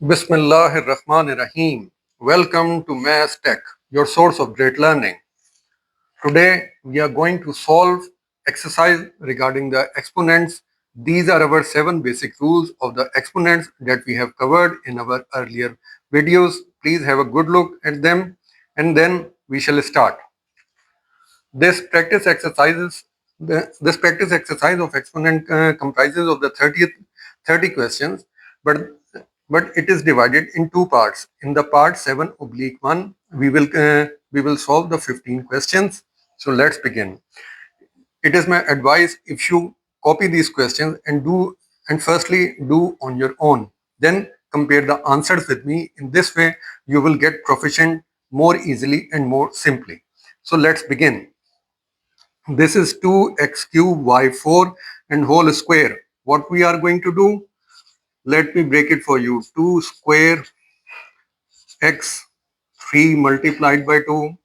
Bismillahirrahmanirrahim. Welcome to Maths Tech, your source of great learning. Today we are going to solve exercise regarding the exponents. These are our 7 basic rules of the exponents that we have covered in our earlier videos. Please have a good look at them and then we shall start. This practice exercises this practice exercise of exponent comprises of the 30 questions, but it is divided in two parts. In the part 7/1, we will solve the 15 questions. So let's begin. It is my advice if you copy these questions and firstly do on your own. Then compare the answers with me. In this way, you will get proficient more easily and more simply. So let's begin. This is 2x cube y4 and whole square. What we are going to do? Let me break it for you. 2 square x 3 multiplied by 2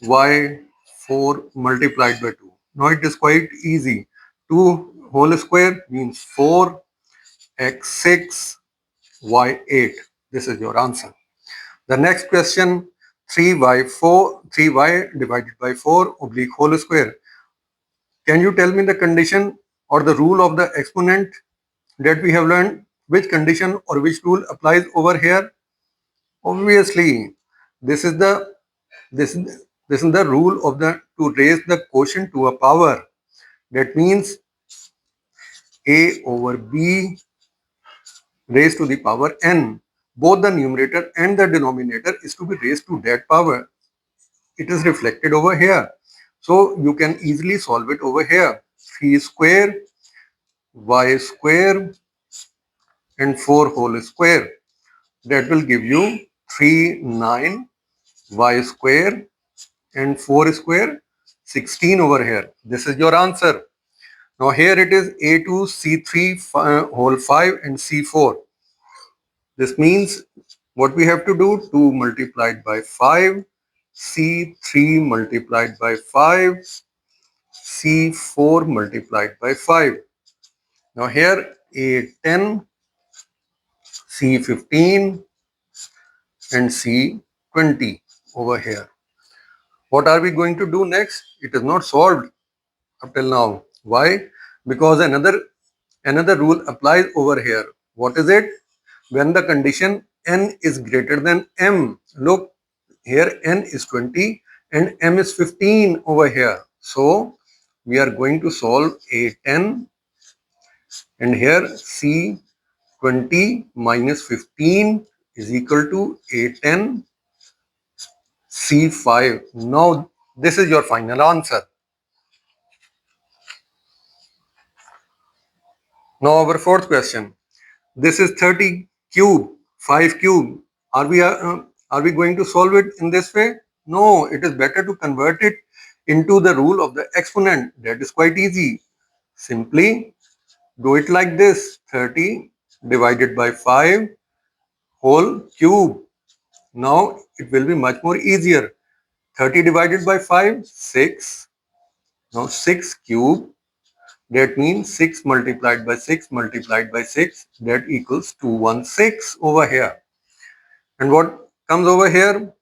y 4 multiplied by 2. Now it is quite easy. 2 whole square means 4 x 6 y 8. This is your answer. The next question, 3y divided by 4 oblique whole square. Can you tell me the condition or the rule of the exponent that we have learned? Which condition or which rule applies over here? Obviously, this is the this is this is the rule of the to raise the quotient to a power. That means a over b raised to the power n. Both the numerator and the denominator is to be raised to that power. It is reflected over here. So you can easily solve it over here. 3 square y square and 4 whole square. That will give you 3 9 y square and 4 square 16 over here. This is your answer. Now here it is a2 c3 whole 5 and c4. This means what we have to do, 2 multiplied by 5, c3 multiplied by 5, c4 multiplied by 5. Now here a10, c15 and c20 over here. What are we going to do next? It is not solved up till now. Why? Because another rule applies over here. What is it? When the condition n is greater than m. Look, here n is 20 and m is 15 over here. So we are going to solve a10 and here c20 minus 15 is equal to a10 c5. Now this is your final answer. Now our fourth question. This is 30 cube, 5 cube. Are we going to solve it in this way? No, it is better to convert it into the rule of the exponent. That is quite easy. Simply do it like this. 30 divided by 5 whole cube. Now it will be much more easier. 30 divided by 5, 6. Now 6 cube. That means 6 multiplied by 6 multiplied by 6. That equals 216 over here. And what comes over here?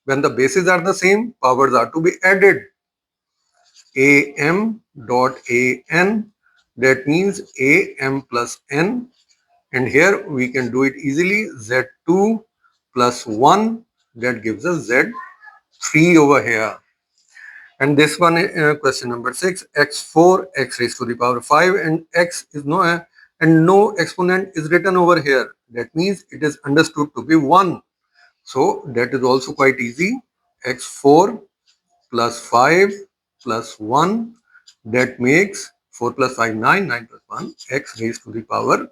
When the bases are the same, powers are to be added. am dot an. That means am plus n. And here we can do it easily. z2 plus 1. That gives us z3 over here. And this one, question number 6, x4, x raised to the power 5, and x is no exponent is written over here. That means it is understood to be 1. So that is also quite easy. x4 plus 5 plus 1. That makes 4 plus 5, 9, 9 plus 1, x raised to the power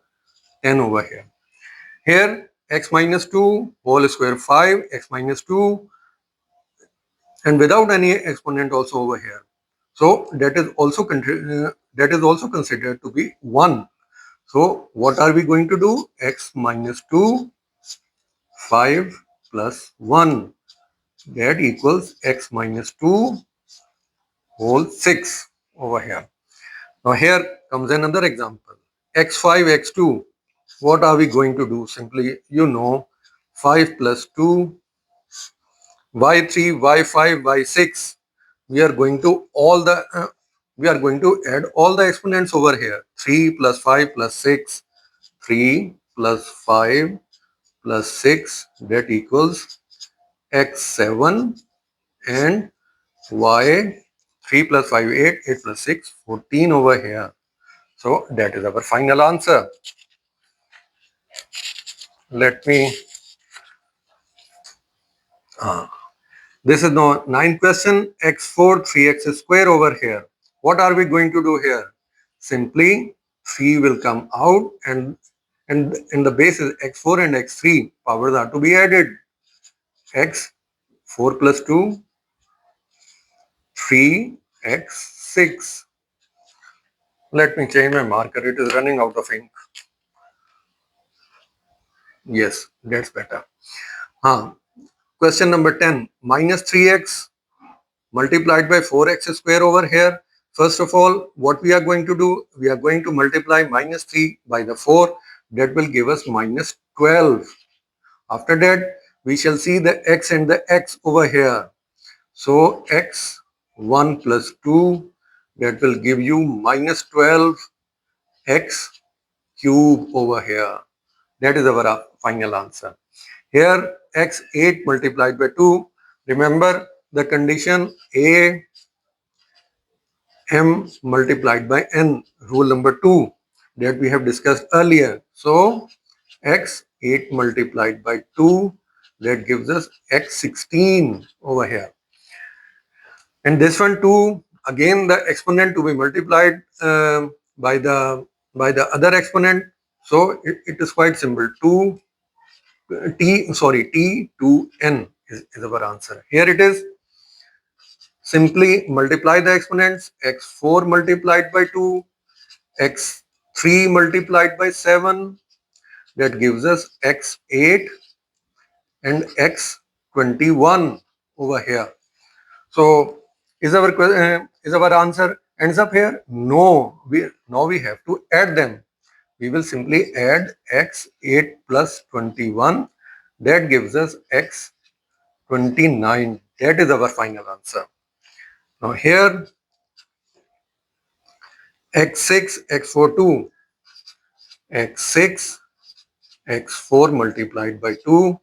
10 over here. Here, x minus 2, whole square 5, x minus 2, and without any exponent also over here. So that is also considered to be 1. So what are we going to do? X minus 2, 5 plus 1. That equals x minus 2 whole 6 over here. Now here comes another example. x5, x2. what are we going to do? Simply, 5 plus 2, y3, y5, y6. We are going to we are going to add all the exponents over here. 3 plus 5 plus 6, 3 plus 5 plus 6, that equals x7, and y 3 plus 5 8, 8 plus 6 14 over here. So that is our final answer. Let me this is now 9th question. X4 3x square over here. What are we going to do here? Simply 3 will come out, and in the base is x4 and x3. Powers are to be added. X4 plus 2, 3x6. Let me change my marker. It is running out of ink. Yes, that's better. Question number 10. Minus 3x multiplied by 4x square over here. First of all, what we are going to do? We are going to multiply minus 3 by the 4. That will give us minus 12. After that, we shall see the x and the x over here. So x 1 plus 2, that will give you minus 12 x cube over here. That is our final answer. Here x8 multiplied by 2. Remember the condition a m multiplied by n, rule number 2 that we have discussed earlier. So x8 multiplied by 2, that gives us x16 over here. And this one too, again the exponent to be multiplied by the other exponent. So it is quite simple. T to n is our answer. Here it is. Simply multiply the exponents. X4 multiplied by 2, x3 multiplied by 7, that gives us x8 and x21 over here. So is our answer ends up here? No, now we have to add them. We will simply add x8 plus 21. That gives us x29. That is our final answer. Now here x6, x4, 2. x6, x4 multiplied by 2.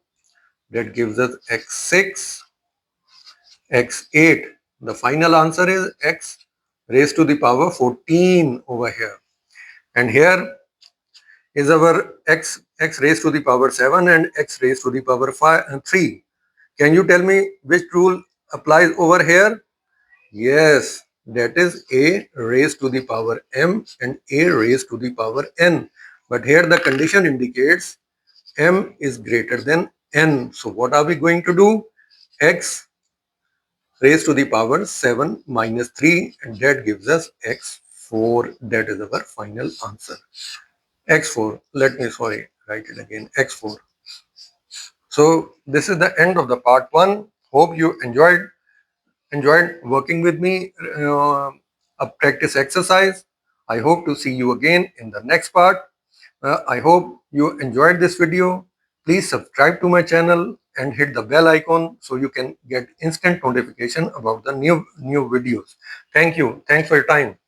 That gives us x6, x8. The final answer is x raised to the power 14 over here. And here is our x raised to the power 7 and x raised to the power 3. Can you tell me which rule applies over here? Yes, that is a raised to the power m and a raised to the power n. But here the condition indicates m is greater than n. So what are we going to do? X raised to the power 7 minus 3, and that gives us x4. That is our final answer. X4. Let me write it again. X4. So this is the end of the part 1. Hope you enjoyed working with me, a practice exercise. I hope to see you again in the next part. I hope you enjoyed this video. Please subscribe to my channel and hit the bell icon so you can get instant notification about the new videos. Thank you. Thanks for your time.